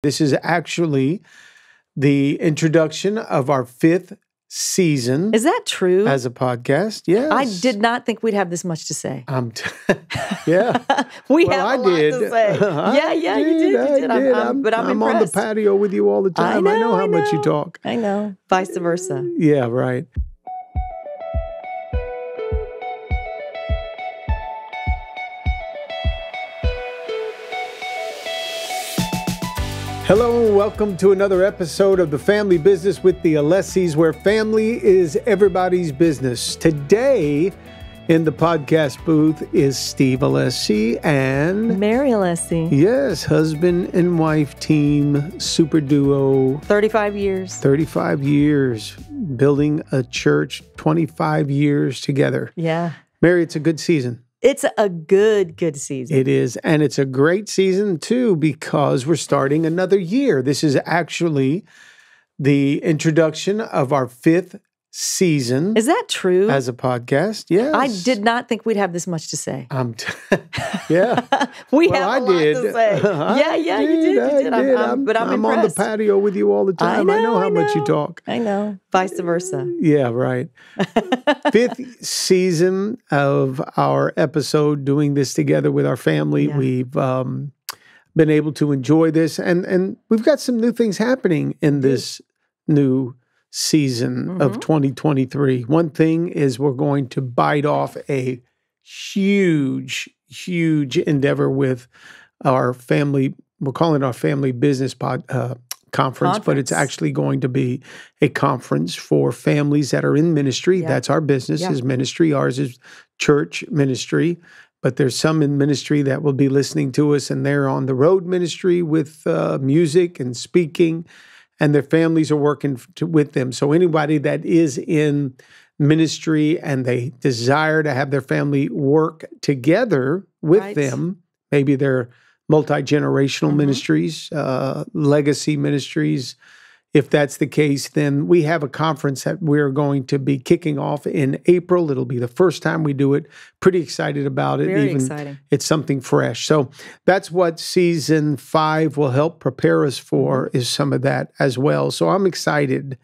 This is actually the introduction of our 5th season. Is that true? As a podcast, yes. I did not think we'd have this much to say. Yeah. We have a lot to say. You did. But I'm impressed. On the patio with you all the time. I know how much you talk. I know. Vice versa. Yeah, right. Hello and welcome to another episode of The Family Business with the Alessis, where family is everybody's business. Today in the podcast booth is Steve Alessi and Mary Alessi. Yes, husband and wife team, super duo. 35 years. 35 years, building a church, 25 years together. Yeah. Mary, it's a good season. It's a good season. It is. And it's a great season, too, because we're starting another year. This is actually the introduction of our 5th season. Is that true? As a podcast, yes. I did not think we'd have this much to say. Yeah. We have a lot to say. You did. I'm impressed. I'm on the patio with you all the time. I know how much you talk. I know. Vice versa. Yeah, right. 5th season of our episode, doing this together with our family. Yeah. We've been able to enjoy this, and we've got some new things happening in this new season of 2023. One thing is we're going to bite off a huge endeavor with our family. We're calling it our family business conference, but it's actually going to be a conference for families that are in ministry. Yeah. That's our business is ministry. Ours is church ministry. But there's some in ministry that will be listening to us, and they're on the road ministry with music and speaking, and their families are working with them. So anybody that is in ministry and they desire to have their family work together with them, maybe they're multi-generational ministries, legacy ministries. If that's the case, then we have a conference that we're going to be kicking off in April. It'll be the first time we do it. Pretty excited about it. Very exciting. It's something fresh. So that's what season 5 will help prepare us for, is some of that as well. So I'm excited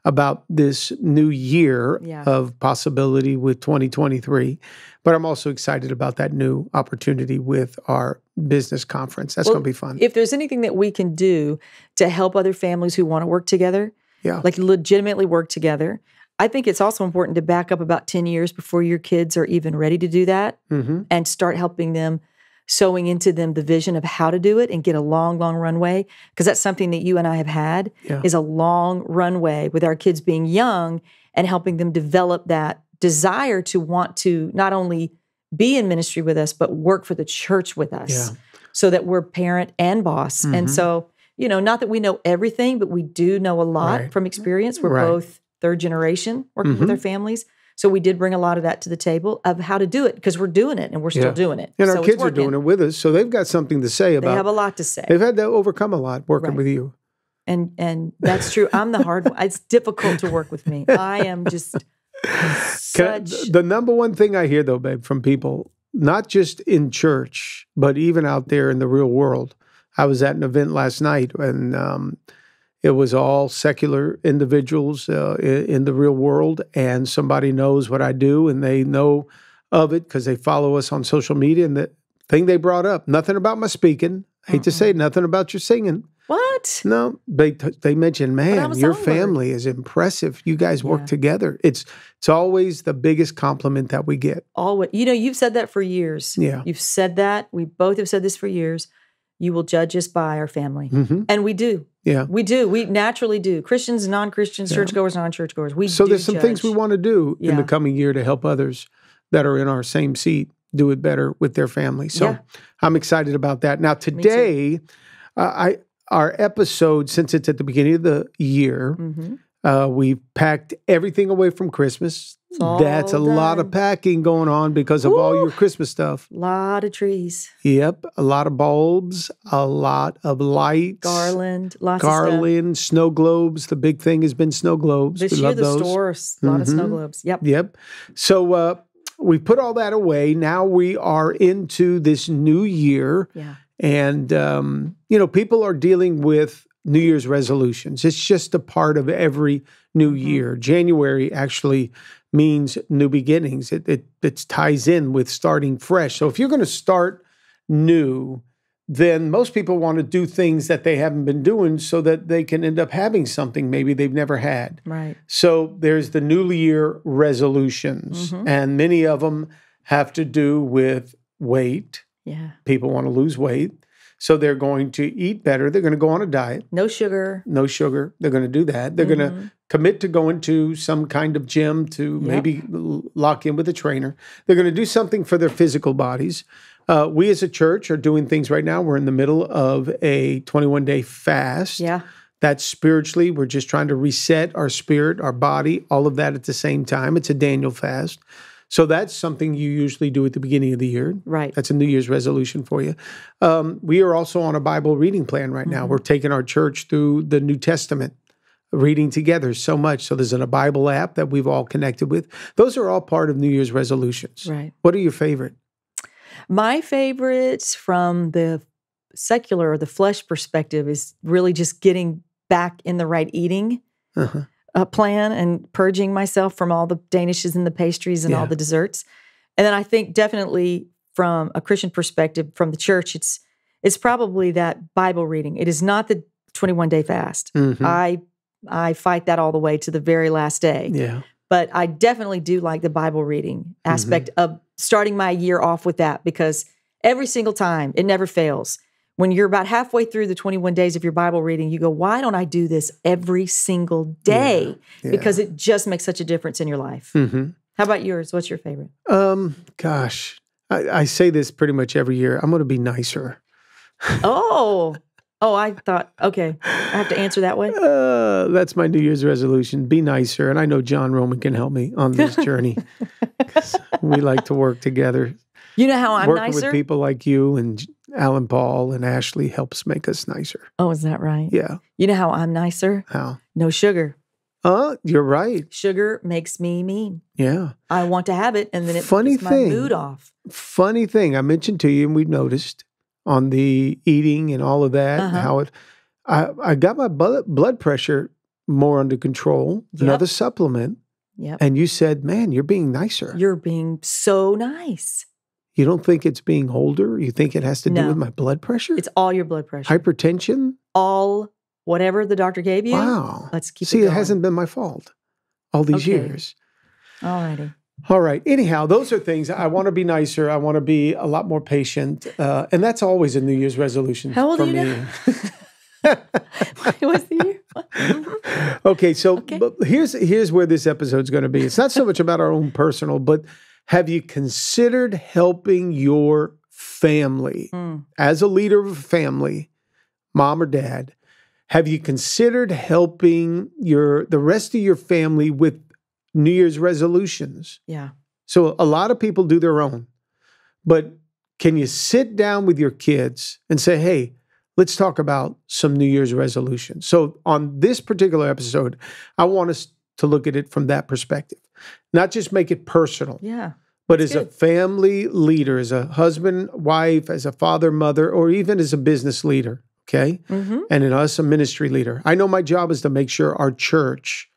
about this new year of possibility with 2023. But I'm also excited about that new opportunity with our business conference. That's going to be fun. If there's anything that we can do to help other families who want to work together, like legitimately work together, I think it's also important to back up about 10 years before your kids are even ready to do that and start helping them, sowing into them the vision of how to do it and get a long runway. Because that's something that you and I have had, is a long runway with our kids being young and helping them develop that desire to want to not only be in ministry with us, but work for the church with us so that we're parent and boss. And so, not that we know everything, but we do know a lot from experience. We're both third generation working with our families. So we did bring a lot of that to the table of how to do it, because we're doing it and we're still doing it. And our kids are doing it with us. So they've got something to say about it. They have a lot to say. They've had to overcome a lot working with you. And that's true. I'm the hard one. It's difficult to work with me. I am just... The number one thing I hear, though, babe, from people, not just in church, but even out there in the real world. I was at an event last night, and it was all secular individuals in the real world, and somebody knows what I do, and they know of it because they follow us on social media. And the thing they brought up, nothing about my speaking. I hate to say nothing about your singing. What? No, they mentioned, man, your family is impressive. You guys work together. It's always the biggest compliment that we get. Always. You've said that for years. Yeah. You've said that. We both have said this for years. You will judge us by our family. And we do. Yeah. We do. We naturally do. Christians, non-Christians, churchgoers, non-churchgoers. So there's some things we want to do in the coming year to help others that are in our same seat do it better with their family. So I'm excited about that. Now today, our episode, since it's at the beginning of the year, we packed everything away from Christmas. That's a lot of packing going on because of all your Christmas stuff. A lot of trees. Yep. A lot of bulbs, a lot of lights. Garland, lots of stuff. Snow globes. The big thing has been snow globes. This year, the stores, a lot of snow globes. Yep. So we put all that away. Now we are into this new year. Yeah. And, people are dealing with New Year's resolutions. It's just a part of every new year. January actually means new beginnings. It ties in with starting fresh. So if you're going to start new, then most people want to do things that they haven't been doing so that they can end up having something maybe they've never had. Right. So there's the New Year resolutions, and many of them have to do with weight. Yeah. People want to lose weight. So they're going to eat better. They're going to go on a diet. No sugar. No sugar. They're going to do that. They're going to commit to going to some kind of gym to maybe lock in with a trainer. They're going to do something for their physical bodies. We as a church are doing things right now. We're in the middle of a 21-day fast. Yeah. That's spiritually. We're just trying to reset our spirit, our body, all of that at the same time. It's a Daniel fast. So that's something you usually do at the beginning of the year. Right. That's a New Year's resolution for you. We are also on a Bible reading plan right now. We're taking our church through the New Testament, reading together so much. So there's a Bible app that we've all connected with. Those are all part of New Year's resolutions. Right. What are your favorite? My favorites from the secular or the flesh perspective is really just getting back in the right eating plan and purging myself from all the danishes and the pastries and all the desserts. And then I think definitely from a Christian perspective, from the church, it's probably that Bible reading. It is not the 21-day fast. I fight that all the way to the very last day. Yeah. But I definitely do like the Bible reading aspect of starting my year off with that, because every single time, it never fails. When you're about halfway through the 21 days of your Bible reading, you go, why don't I do this every single day? Yeah. Because it just makes such a difference in your life. How about yours? What's your favorite? Gosh, I say this pretty much every year. I'm going to be nicer. Oh, I thought, okay, I have to answer that way. That's my New Year's resolution. Be nicer. And I know John Roman can help me on this journey. We like to work together. You know how I'm Working nicer? with people like you and Alan Paul and Ashley helps make us nicer. Oh, is that right? Yeah. You know how I'm nicer? How? No sugar. You're right. Sugar makes me mean. Yeah. I want to have it, and then it Funny puts my thing. mood off. Funny thing, I mentioned to you, and we've noticed on the eating and all of that, how I got my blood pressure more under control, another supplement. Yep. And you said, man, you're being nicer. You're being so nice. You don't think it's being older? You think it has to do with my blood pressure? It's all your blood pressure. Hypertension? All whatever the doctor gave you. Wow. Let's keep See, it going. it hasn't been my fault all these years. All righty. All right. Anyhow, those are things. I want to be nicer. I want to be a lot more patient. And that's always a New Year's resolution How old for are you me. now? What's the year? Okay, so but here's where this episode's going to be. It's not so much about our own personal, but have you considered helping your family as a leader of a family, mom or dad? Have you considered helping the rest of your family with New Year's resolutions? Yeah. So a lot of people do their own, but can you sit down with your kids and say, hey, let's talk about some New Year's resolutions? So on this particular episode, I want us to look at it from that perspective, not just make it personal. Yeah. But as a family leader, as a husband, wife, as a father, mother, or even as a business leader, okay? And in us, a ministry leader. I know my job is to make sure our church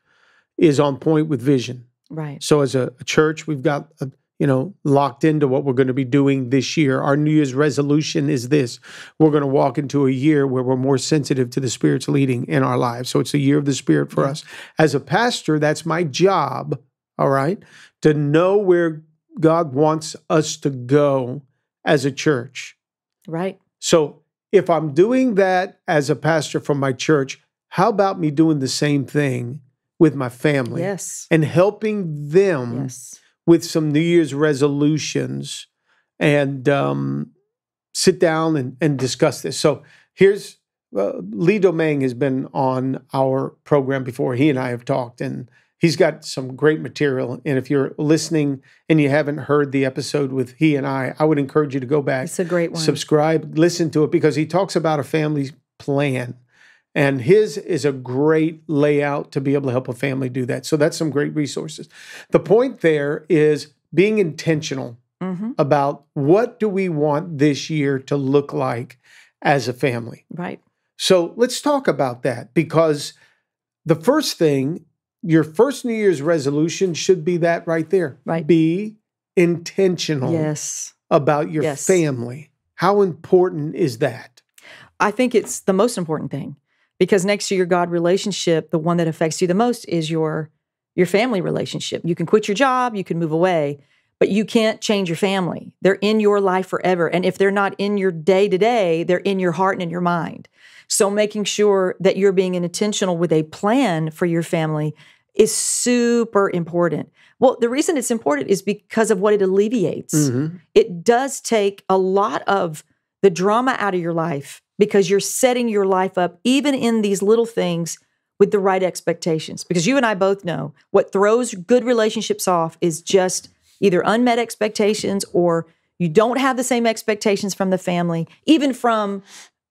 is on point with vision. Right. So as a church, we've got, locked into what we're going to be doing this year. Our New Year's resolution is this. We're going to walk into a year where we're more sensitive to the Spirit's leading in our lives. So it's a year of the Spirit for us. As a pastor, that's my job, all right, to know where God wants us to go as a church. Right. So if I'm doing that as a pastor from my church, how about me doing the same thing with my family? Yes. And helping them with some New Year's resolutions and sit down and discuss this. So here's, Lee Domingue has been on our program before. He and I have talked, and he's got some great material. And if you're listening and you haven't heard the episode with he and I would encourage you to go back. It's a great one. Subscribe, listen to it, because he talks about a family plan. And his is a great layout to be able to help a family do that. So that's some great resources. The point there is being intentional about what do we want this year to look like as a family. Right. So let's talk about that, because the first thing, your first New Year's resolution should be that right there. Right. Be intentional about your family. How important is that? I think it's the most important thing, because next to your God relationship, the one that affects you the most is your family relationship. You can quit your job, you can move away, but you can't change your family. They're in your life forever. And if they're not in your day-to-day, they're in your heart and in your mind. So making sure that you're being intentional with a plan for your family is super important. Well, the reason it's important is because of what it alleviates. It does take a lot of the drama out of your life, because you're setting your life up, even in these little things, with the right expectations. Because you and I both know what throws good relationships off is just either unmet expectations, or you don't have the same expectations from the family, even from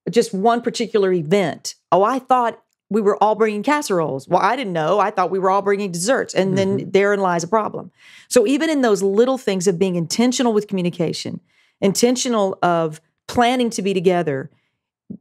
just one particular event. Oh, I thought we were all bringing casseroles. Well, I didn't know. I thought we were all bringing desserts. And then therein lies a problem. So even in those little things of being intentional with communication, intentional of planning to be together,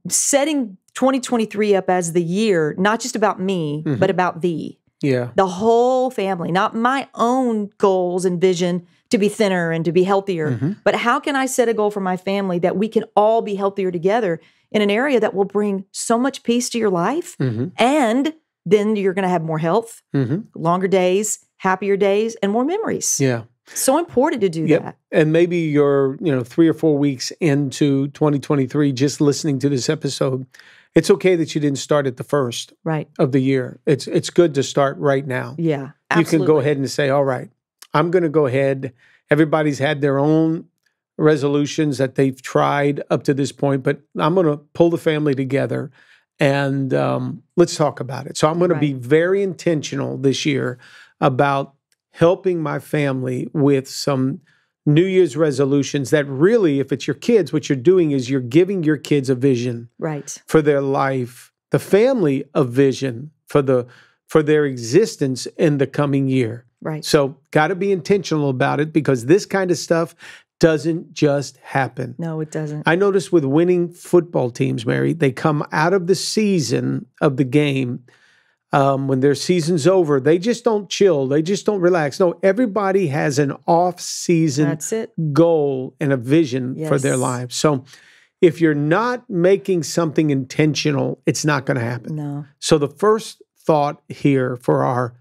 setting 2023 up as the year, not just about me, but about thee. Yeah. The whole family, not my own goals and vision to be thinner and to be healthier, but how can I set a goal for my family that we can all be healthier together in an area that will bring so much peace to your life? And then you're going to have more health, longer days, happier days, and more memories. Yeah. So important to do that. And maybe you're, 3 or 4 weeks into 2023, just listening to this episode. It's okay that you didn't start at the first of the year. It's good to start right now. Yeah, absolutely. You can go ahead and say, all right, I'm going to go ahead. Everybody's had their own resolutions that they've tried up to this point, but I'm going to pull the family together and let's talk about it. So I'm going to be very intentional this year about helping my family with some New Year's resolutions that really, if it's your kids, what you're doing is you're giving your kids a vision for their life, the family a vision for their existence in the coming year. Right. So got to be intentional about it, because this kind of stuff doesn't just happen. No, it doesn't. I notice with winning football teams, Mary, they come out of the season of the game. When their season's over, they just don't chill. They just don't relax. No, everybody has an off-season goal and a vision for their lives. So if you're not making something intentional, it's not going to happen. No. So the first thought here for our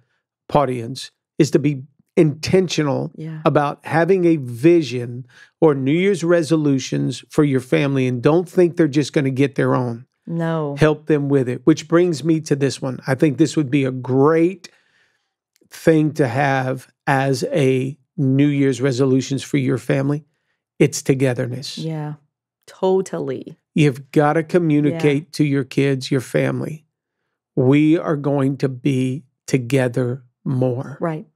audience is to be intentional about having a vision or New Year's resolutions for your family, and don't think they're just going to get their own. No. Help them with it, which brings me to this one. I think this would be a great thing to have as a New Year's resolutions for your family. It's togetherness. Yeah, totally. You've got to communicate to your kids, your family, we are going to be together more. Right.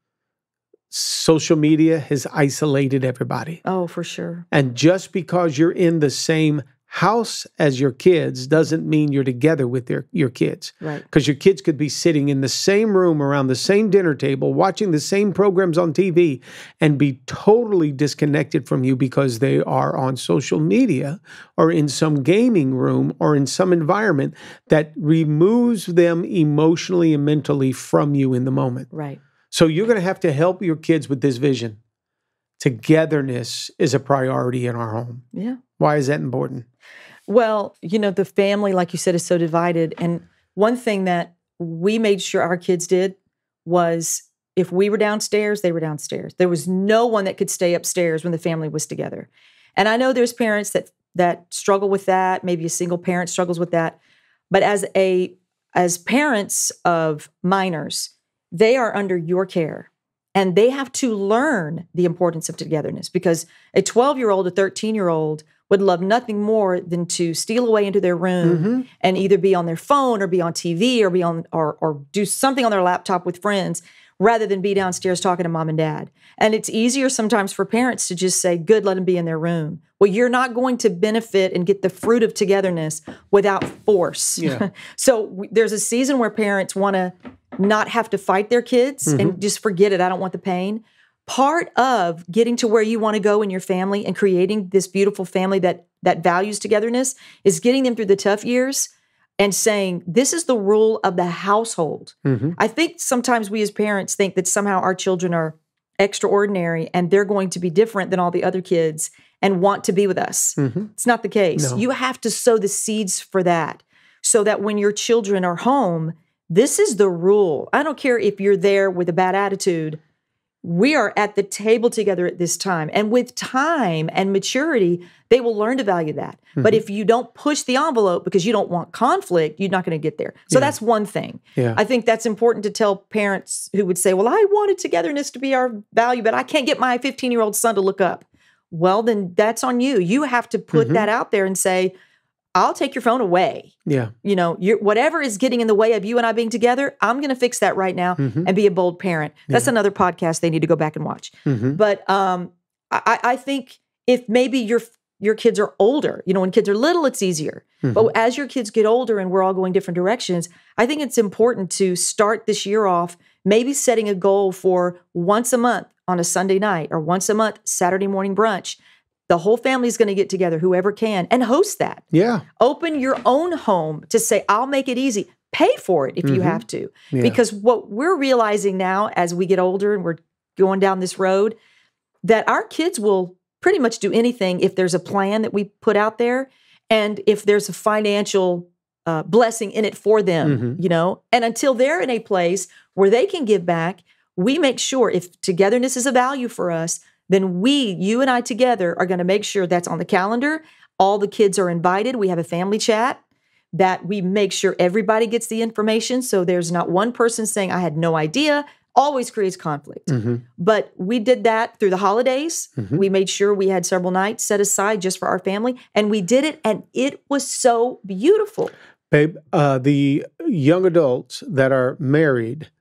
Social media has isolated everybody. Oh, for sure. And just because you're in the same house as your kids doesn't mean you're together with your kids. Right. Because your kids could be sitting in the same room around the same dinner table, watching the same programs on TV, and be totally disconnected from you because they are on social media or in some gaming room or in some environment that removes them emotionally and mentally from you in the moment. Right. So you're going to have to help your kids with this vision. Togetherness is a priority in our home. Yeah. Why is that important? Well, the family, like you said, is so divided. And one thing that we made sure our kids did was if we were downstairs, they were downstairs. There was no one that could stay upstairs when the family was together. And I know there's parents that struggle with that. Maybe a single parent struggles with that. But as parents of minors, they are under your care. And they have to learn the importance of togetherness, because a 12-year-old, a 13-year-old would love nothing more than to steal away into their room and either be on their phone or be on TV or be on or do something on their laptop with friends rather than be downstairs talking to mom and dad. And it's easier sometimes for parents to just say, good, let them be in their room. Well, you're not going to benefit and get the fruit of togetherness without force. Yeah. So there's a season where parents want to not have to fight their kids and just forget it. I don't want the pain. part of getting to where you want to go in your family and creating this beautiful family that values togetherness is getting them through the tough years and saying, this is the rule of the household. I think sometimes we as parents think that somehow our children are extraordinary and they're going to be different than all the other kids and want to be with us. It's not the case. No. You have to sow the seeds for that so that when your children are home, this is the rule. I don't care if you're there with a bad attitude. We are at the table together at this time. And with time and maturity, they will learn to value that. But if you don't push the envelope because you don't want conflict, you're not going to get there. So that's one thing. I think that's important to tell parents who would say, well, I wanted togetherness to be our value, but I can't get my 15-year-old son to look up. Well, then that's on you. You have to put that out there and say, I'll take your phone away. You know, whatever is getting in the way of you and I being together, I'm going to fix that right now and be a bold parent. That's another podcast they need to go back and watch. But I think if maybe your kids are older, you know, when kids are little, it's easier. But as your kids get older and we're all going different directions, I think it's important to start this year off, maybe setting a goal for once a month on a Sunday night or once a month, Saturday morning brunch. The whole family's going to get together, whoever can, and host that. Open your own home to say, I'll make it easy. Pay for it if you have to. Because what we're realizing now as we get older and we're going down this road, that our kids will pretty much do anything if there's a plan that we put out there and if there's a financial blessing in it for them, you know? And until they're in a place where they can give back, we make sure if togetherness is a value for us, then you and I together are going to make sure that's on the calendar. All the kids are invited. We have a family chat that we make sure everybody gets the information. So there's not one person saying, I had no idea. Always creates conflict. But we did that through the holidays. We made sure we had several nights set aside just for our family. And we did it. And it was so beautiful. Babe, the young adults that are married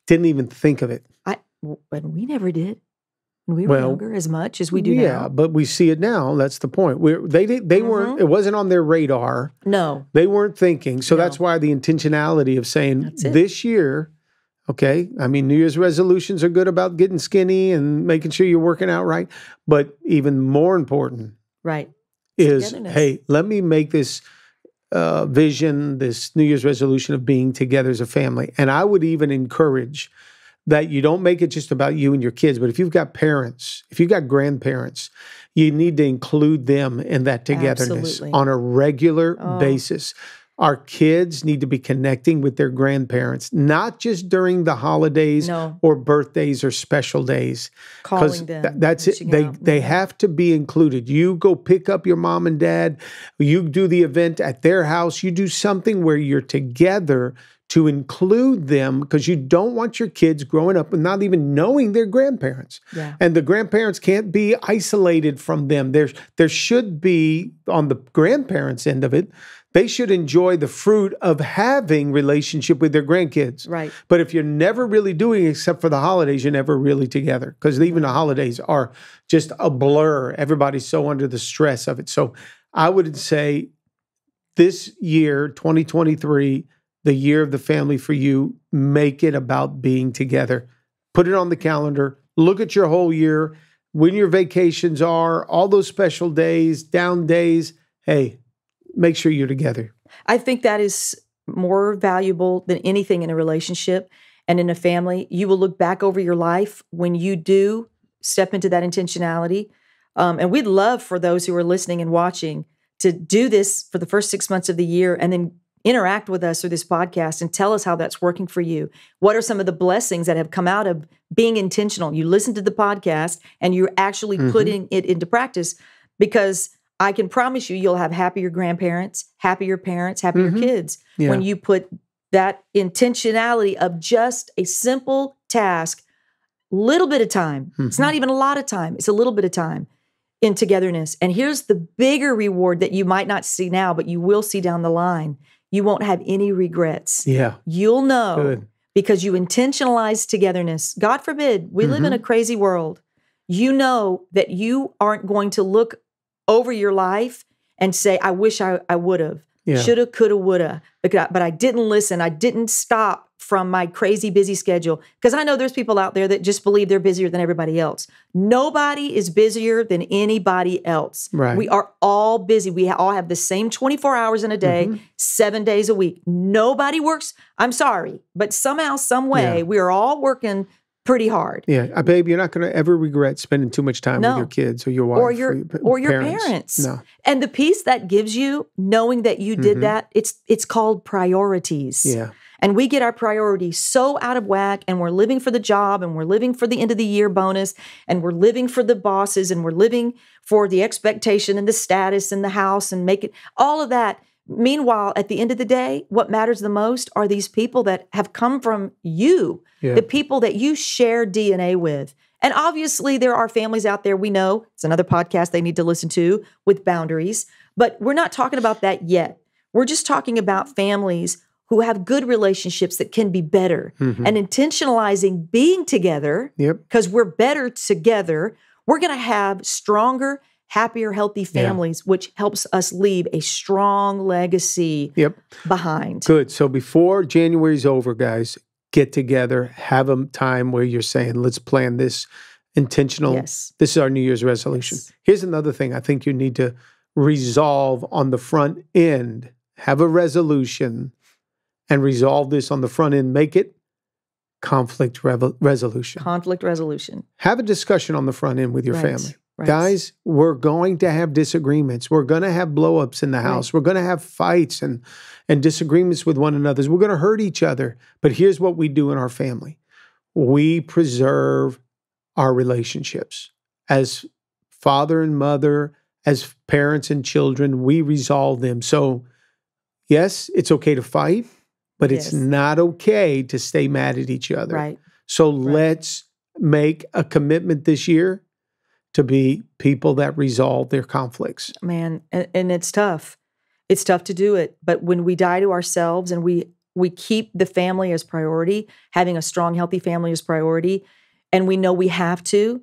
didn't even think of it. And we never did. We were younger as much as we do now. Yeah, but we see it now. That's the point. They weren't. It wasn't on their radar. No, they weren't thinking. So that's why the intentionality of saying this year. Okay, I mean, New Year's resolutions are good about getting skinny and making sure you're working out right. But even more important, is hey, let me make this vision, this New Year's resolution of being together as a family. And I would even encourage that you don't make it just about you and your kids, but if you've got parents, if you've got grandparents, you need to include them in that togetherness on a regular basis. Our kids need to be connecting with their grandparents, not just during the holidays or birthdays or special days. Calling them. That's it. They have to be included. You go pick up your mom and dad. You do the event at their house. You do something where you're together to include them because you don't want your kids growing up and not even knowing their grandparents. And the grandparents can't be isolated from them. There should be, on the grandparents' end of it, they should enjoy the fruit of having relationship with their grandkids. But if you're never really doing it except for the holidays, you're never really together because even the holidays are just a blur. Everybody's so under the stress of it. So I would say this year, 2023, the year of the family for you, make it about being together. Put it on the calendar. Look at your whole year, when your vacations are, all those special days, down days. Hey, make sure you're together. I think that is more valuable than anything in a relationship and in a family. You will look back over your life when you do step into that intentionality. And we'd love for those who are listening and watching to do this for the first 6 months of the year and then interact with us through this podcast and tell us how that's working for you. What are some of the blessings that have come out of being intentional? You listen to the podcast and you're actually putting it into practice, because I can promise you, you'll have happier grandparents, happier parents, happier kids when you put that intentionality of just a simple task, little bit of time. It's not even a lot of time. It's a little bit of time in togetherness. And here's the bigger reward that you might not see now, but you will see down the line. You won't have any regrets. You'll know because you intentionalize togetherness. God forbid, we live in a crazy world. You know that you aren't going to look over your life and say, I wish I would have. Shoulda, coulda, woulda. But I didn't listen. I didn't stop from my crazy busy schedule, because I know there's people out there that just believe they're busier than everybody else. Nobody is busier than anybody else. Right. We are all busy. We all have the same 24 hours in a day, 7 days a week. Nobody works. I'm sorry, but somehow, some way, we are all working pretty hard. Yeah, babe, you're not going to ever regret spending too much time with your kids or your wife or your parents. No. And the peace that gives you, knowing that you did that, it's called priorities. Yeah. And we get our priorities so out of whack, and we're living for the job, and we're living for the end of the year bonus, and we're living for the bosses, and we're living for the expectation and the status and the house and make it all of that. Meanwhile, at the end of the day, what matters the most are these people that have come from you, the people that you share DNA with. And obviously, there are families out there, we know, it's another podcast they need to listen to, with boundaries. But we're not talking about that yet. We're just talking about families who have good relationships that can be better. And intentionalizing being together, because we're better together, we're going to have stronger, happier, healthy families, which helps us leave a strong legacy behind. Good. So before January's over, guys, get together, have a time where you're saying, let's plan this intentional. This is our New Year's resolution. Here's another thing I think you need to resolve on the front end. Have a resolution and resolve this on the front end. Make it conflict resolution. Conflict resolution. Have a discussion on the front end with your family. Guys, we're going to have disagreements. We're going to have blow-ups in the house. We're going to have fights and disagreements with one another. We're going to hurt each other. But here's what we do in our family. We preserve our relationships. As father and mother, as parents and children, we resolve them. So, yes, it's okay to fight, but it's not okay to stay mad at each other. So let's make a commitment this year to be people that resolve their conflicts. Man, and it's tough. It's tough to do it. But when we die to ourselves and we keep the family as priority, having a strong, healthy family as priority, and we know we have to,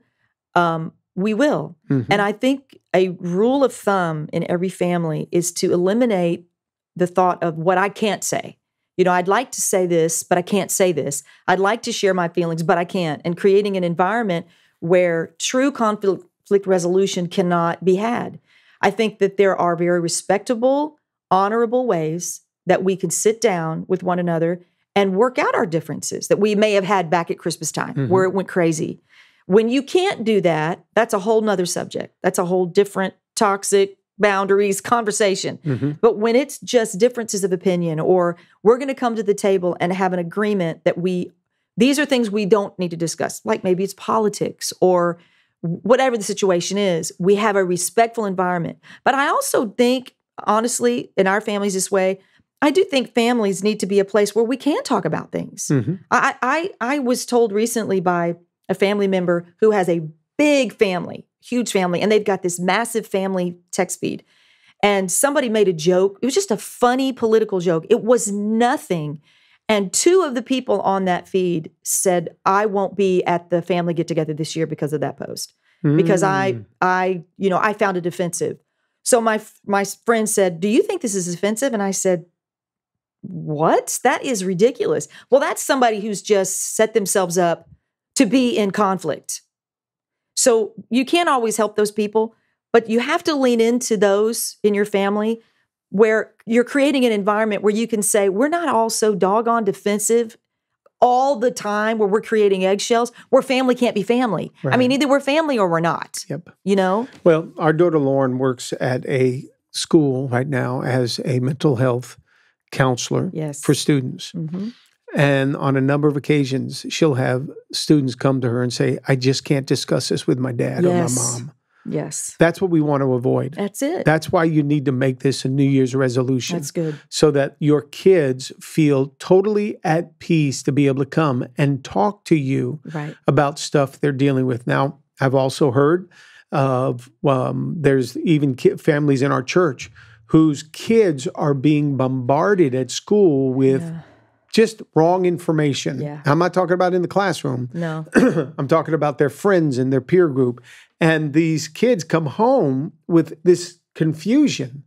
we will. And I think a rule of thumb in every family is to eliminate the thought of what I can't say. You know, I'd like to say this, but I can't say this. I'd like to share my feelings, but I can't. And creating an environment where true conflict resolution cannot be had. I think that there are very respectable, honorable ways that we can sit down with one another and work out our differences that we may have had back at Christmas time, where it went crazy. When you can't do that, that's a whole nother subject. That's a whole different toxic boundaries conversation. But when it's just differences of opinion, or we're going to come to the table and have an agreement that these are things we don't need to discuss, like maybe it's politics or whatever the situation is, we have a respectful environment. But I also think, honestly, in our families this way, I do think families need to be a place where we can talk about things. I was told recently by a family member who has a big family, huge family, and they've got this massive family text feed. And somebody made a joke. It was just a funny political joke. It was nothing. And two of the people on that feed said, I won't be at the family get-together this year because of that post. Because I found it offensive. So my friend said, do you think this is offensive? And I said, what? That is ridiculous. Well, that's somebody who's just set themselves up to be in conflict. So you can't always help those people, but you have to lean into those in your family where you're creating an environment where you can say, we're not all so doggone defensive all the time, where we're creating eggshells, where family can't be family. I mean, either we're family or we're not. You know? Well, our daughter Lauren works at a school right now as a mental health counselor for students. And on a number of occasions, she'll have students come to her and say, I just can't discuss this with my dad or my mom. That's what we want to avoid. That's it. That's why you need to make this a New Year's resolution. That's good. So that your kids feel totally at peace to be able to come and talk to you about stuff they're dealing with. Now, I've also heard of there's even families in our church whose kids are being bombarded at school with just wrong information. I'm not talking about in the classroom. No. I'm talking about their friends and their peer group. And these kids come home with this confusion.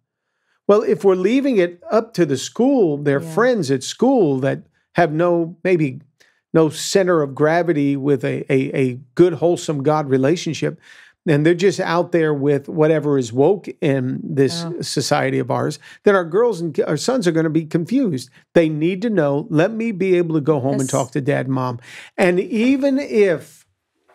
Well, if we're leaving it up to the school, their friends at school that have maybe no center of gravity with a good, wholesome God relationship. And they're just out there with whatever is woke in this society of ours, then our girls and our sons are going to be confused. They need to know, let me be able to go home and talk to dad and mom. And even if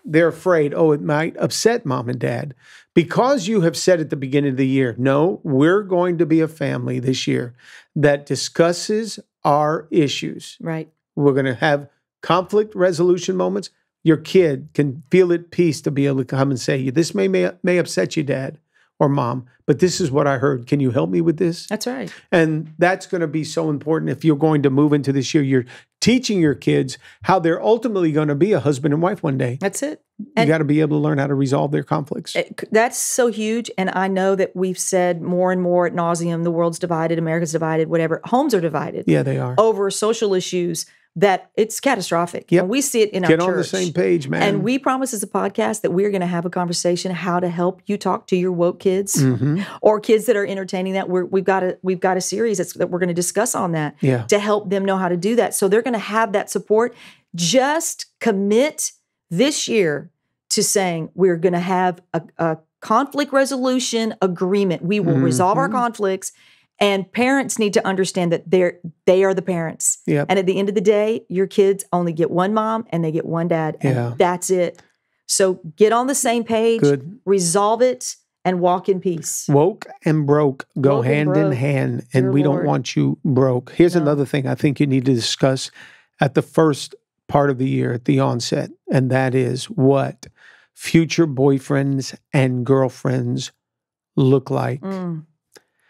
they're afraid, it might upset mom and dad, because you have said at the beginning of the year, no, we're going to be a family this year that discusses our issues. Right. We're going to have conflict resolution moments. Your kid can feel at peace to be able to come and say, this may upset you, Dad or Mom, but this is what I heard. Can you help me with this? That's right. And that's going to be so important if you're going to move into this year. You're teaching your kids how they're ultimately going to be a husband and wife one day. That's it. You got to be able to learn how to resolve their conflicts. That's so huge. And I know that we've said more and more ad nauseum, the world's divided, America's divided, whatever. Homes are divided. Yeah, they are. Over social issues that it's catastrophic. Yep. And we see it in our church. Get on the same page, man. And we promise as a podcast that we're going to have a conversation how to help you talk to your woke kids or kids that are entertaining that. We've got a series that we're going to discuss on that to help them know how to do that. So they're going to have that support. Just commit this year to saying we're going to have a conflict resolution agreement. We will resolve our conflicts. And parents need to understand that they are the parents. Yep. And at the end of the day, your kids only get one mom and they get one dad. And that's it. So get on the same page, resolve it, and walk in peace. Woke and broke go hand in hand, and we don't want you broke. Here's another thing I think you need to discuss at the first part of the year, at the onset, and that is what future boyfriends and girlfriends look like.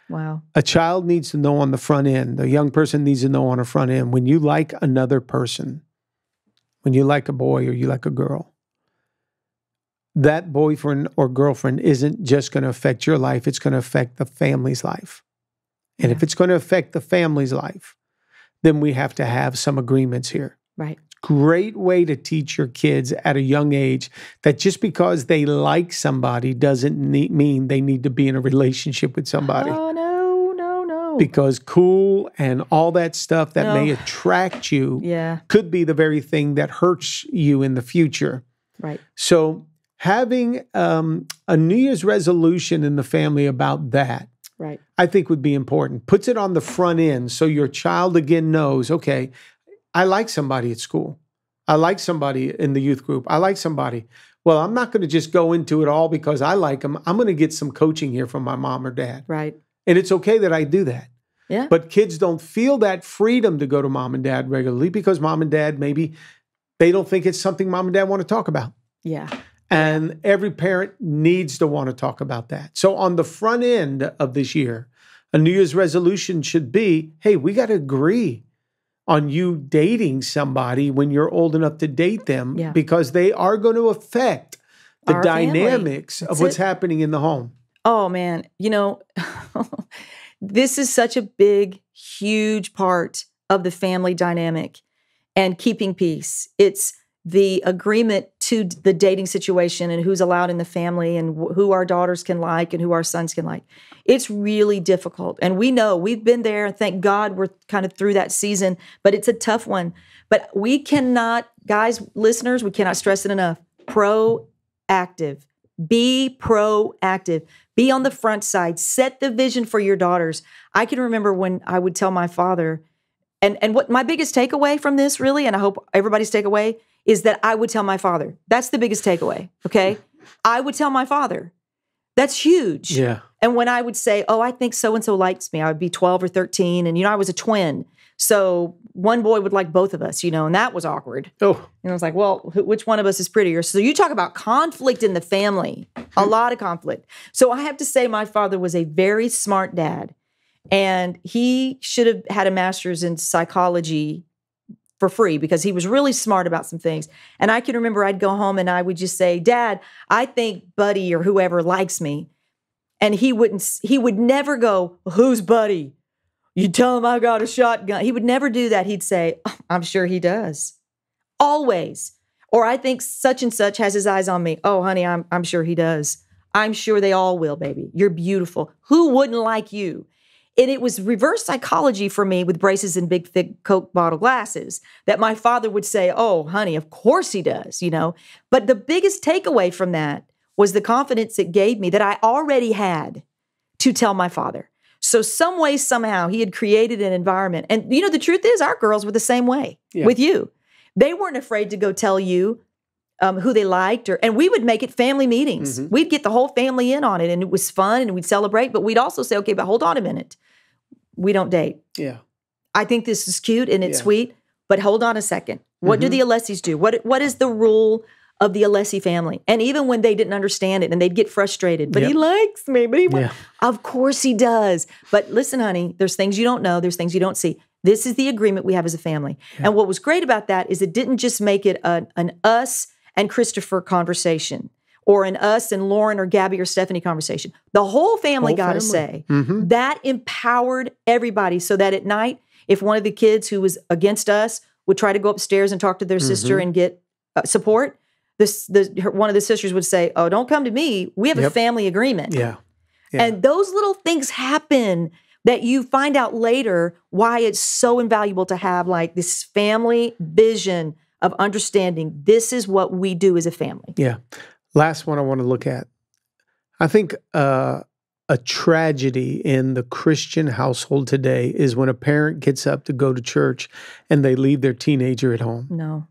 Wow. A child needs to know on the front end. The young person needs to know on the front end. When you like another person, when you like a boy or you like a girl, that boyfriend or girlfriend isn't just going to affect your life. It's going to affect the family's life. And if it's going to affect the family's life, then we have to have some agreements here. Right. Great way to teach your kids at a young age that just because they like somebody doesn't mean they need to be in a relationship with somebody. Oh, no. Because cool and all that stuff that may attract you could be the very thing that hurts you in the future. Right. So having a New Year's resolution in the family about that, I think would be important. Puts it on the front end so your child again knows, okay, I like somebody at school. I like somebody in the youth group. I like somebody. Well, I'm not going to just go into it all because I like them. I'm going to get some coaching here from my mom or dad. Right. And it's okay that I do that. Yeah. But kids don't feel that freedom to go to mom and dad regularly because mom and dad, maybe they don't think it's something mom and dad want to talk about. Yeah. And every parent needs to want to talk about that. So on the front end of this year, a New Year's resolution should be, hey, we got to agree on you dating somebody when you're old enough to date them because they are going to affect the dynamics of what's happening in the home. Oh, man. This is such a big, huge part of the family dynamic and keeping peace. It's the agreement to the dating situation and who's allowed in the family and who our daughters can like and who our sons can like. It's really difficult. And we know we've been there, and thank God we're kind of through that season, but it's a tough one. But we cannot, guys, listeners, we cannot stress it enough. Proactive. Be proactive. Be on the front side. Set the vision for your daughters. I can remember when I would tell my father, and what my biggest takeaway from this really, and I hope everybody's takeaway, is that I would tell my father. That's the biggest takeaway, okay? I would tell my father. That's huge. Yeah. And when I would say, I think so-and-so likes me, I would be 12 or 13, and, I was a twin. So one boy would like both of us, and that was awkward. Oh. And I was like, well, which one of us is prettier? So you talk about conflict in the family, a lot of conflict. So I have to say my father was a very smart dad, and he should have had a master's in psychology for free because he was really smart about some things. And I can remember I'd go home and I would just say, Dad, I think Buddy or whoever likes me. And he would never go, who's Buddy? You tell him I got a shotgun. He would never do that. He'd say, I'm sure he does. Always. Or I think such and such has his eyes on me. Oh, honey, I'm sure he does. I'm sure they all will, baby. You're beautiful. Who wouldn't like you? And it was reverse psychology for me with braces and big, thick Coke bottle glasses that my father would say, oh, honey, of course he does, But the biggest takeaway from that was the confidence it gave me that I already had to tell my father. So some way, somehow, he had created an environment. And, the truth is our girls were the same way with you. They weren't afraid to go tell you who they liked, and we would make it family meetings. Mm-hmm. We'd get the whole family in on it, and it was fun, and we'd celebrate. But we'd also say, okay, but hold on a minute, we don't date. Yeah, I think this is cute and it's sweet, but hold on a second. What do the Alessis do? What is the rule of the Alessi family? And even when they didn't understand it, and they'd get frustrated, but he likes me, but of course he does. But listen, honey, there's things you don't know, there's things you don't see. This is the agreement we have as a family. Yeah. And what was great about that is it didn't just make it an us and Christopher conversation, or an us and Lauren or Gabby or Stephanie conversation. The whole family got a say. Mm-hmm. That empowered everybody so that at night, if one of the kids who was against us would try to go upstairs and talk to their sister and get support, one of the sisters would say, oh, don't come to me. We have a family agreement. Yeah. And those little things happen that you find out later why it's so invaluable to have like this family vision of understanding this is what we do as a family. Yeah. Last one I want to look at. I think a tragedy in the Christian household today is when a parent gets up to go to church and they leave their teenager at home. No.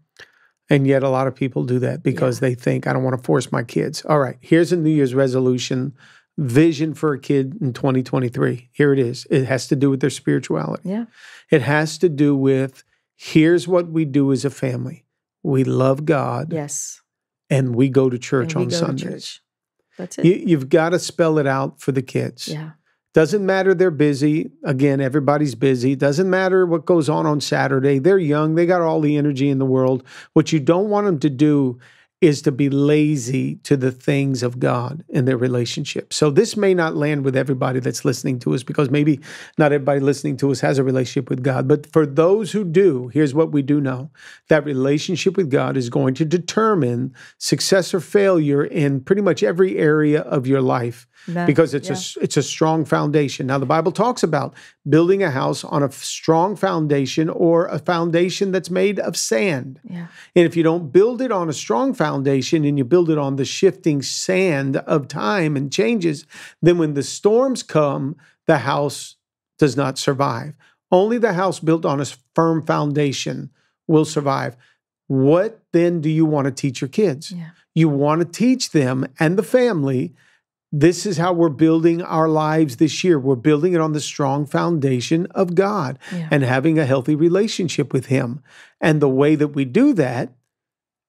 And yet a lot of people do that because they think, I don't want to force my kids. All right, here's a New Year's resolution, vision for a kid in 2023. Here it is. It has to do with their spirituality. Yeah. It has to do with, here's what we do as a family. We love God. Yes. And we go to church on Sundays. That's it. You've got to spell it out for the kids. Yeah. Doesn't matter they're busy. Again, everybody's busy. Doesn't matter what goes on Saturday. They're young. They got all the energy in the world. What you don't want them to do is to be lazy to the things of God in their relationship. So this may not land with everybody that's listening to us because maybe not everybody listening to us has a relationship with God. But for those who do, here's what we do know. That relationship with God is going to determine success or failure in pretty much every area of your life. Because it's a strong foundation. Now, the Bible talks about building a house on a strong foundation or a foundation that's made of sand. Yeah. And if you don't build it on a strong foundation and you build it on the shifting sand of time and changes, then when the storms come, the house does not survive. Only the house built on a firm foundation will survive. What then do you want to teach your kids? Yeah. You want to teach them and the family, this is how we're building our lives this year. We're building it on the strong foundation of God and having a healthy relationship with Him. And the way that we do that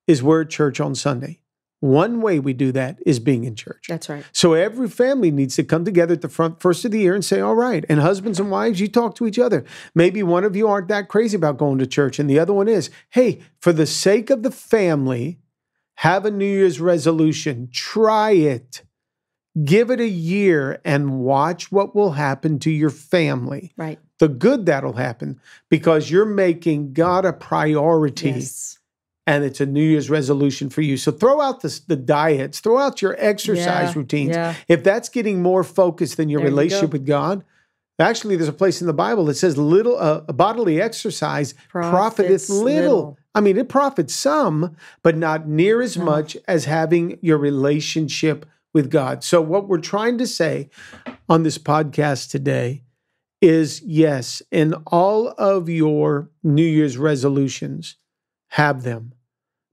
is we're at church on Sunday. One way we do that is being in church. That's right. So every family needs to come together at the first of the year and say, all right, and husbands and wives, you talk to each other. Maybe one of you aren't that crazy about going to church and the other one is, hey, for the sake of the family, have a New Year's resolution. Try it. Give it a year and watch what will happen to your family. Right. The good that'll happen because you're making God a priority. Yes. And it's a New Year's resolution for you. So throw out the diets, throw out your exercise routines. Yeah. If that's getting more focused than your relationship with God, actually there's a place in the Bible that says bodily exercise profiteth little. I mean, it profits some, but not near as much as having your relationship with God. So what we're trying to say on this podcast today is, yes, in all of your New Year's resolutions, have them,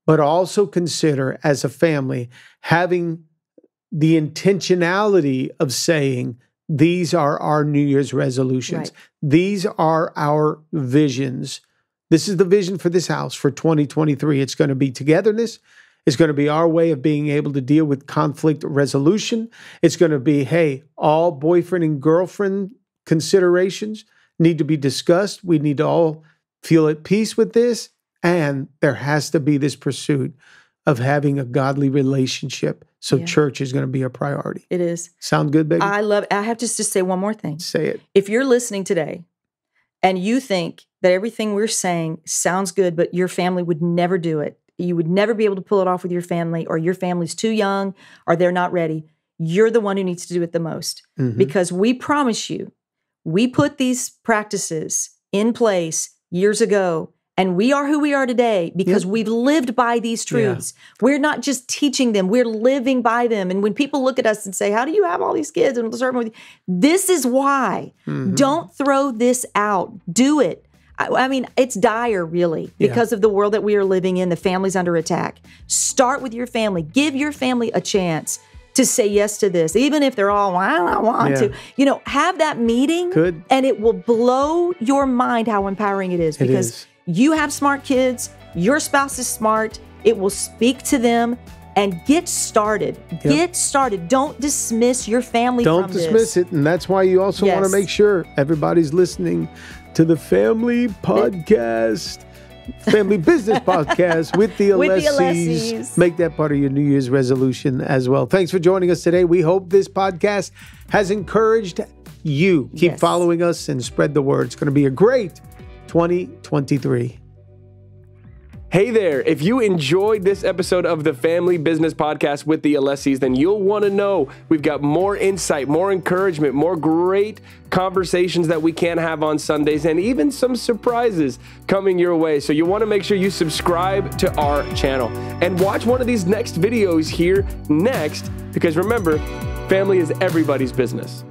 but also consider as a family having the intentionality of saying, these are our New Year's resolutions. Right. These are our visions. This is the vision for this house for 2023. It's going to be togetherness. It's going to be our way of being able to deal with conflict resolution. It's going to be, hey, all boyfriend and girlfriend considerations need to be discussed. We need to all feel at peace with this. And there has to be this pursuit of having a godly relationship. So church is going to be a priority. It is. Sound good, baby? I love it. I have to just say one more thing. Say it. If you're listening today and you think that everything we're saying sounds good, but your family would never do it, you would never be able to pull it off with your family, or your family's too young, or they're not ready, you're the one who needs to do it the most. Mm-hmm. Because we promise you, we put these practices in place years ago, and we are who we are today because we've lived by these truths. We're not just teaching them, we're living by them. And when people look at us and say, how do you have all these kids and serving with you? This is why. Don't throw this out. Do it. I mean, it's dire, really, because of the world that we are living in. The family's under attack. Start with your family. Give your family a chance to say yes to this, even if they're all, I don't want to. You know, have that meeting, and it will blow your mind how empowering it is. Because you have smart kids, your spouse is smart, it will speak to them, and get started. Get started. Don't dismiss your family from this. Don't dismiss it, and that's why you also want to make sure everybody's listening to the Family Podcast, Family Business Podcast with the Alessis. Make that part of your New Year's resolution as well. Thanks for joining us today. We hope this podcast has encouraged you. Keep following us and spread the word. It's going to be a great 2023. Hey there, if you enjoyed this episode of the Family Business Podcast with the Alessis, then you'll want to know we've got more insight, more encouragement, more great conversations that we can have on Sundays, and even some surprises coming your way. So you want to make sure you subscribe to our channel and watch one of these next videos here next, because remember, family is everybody's business.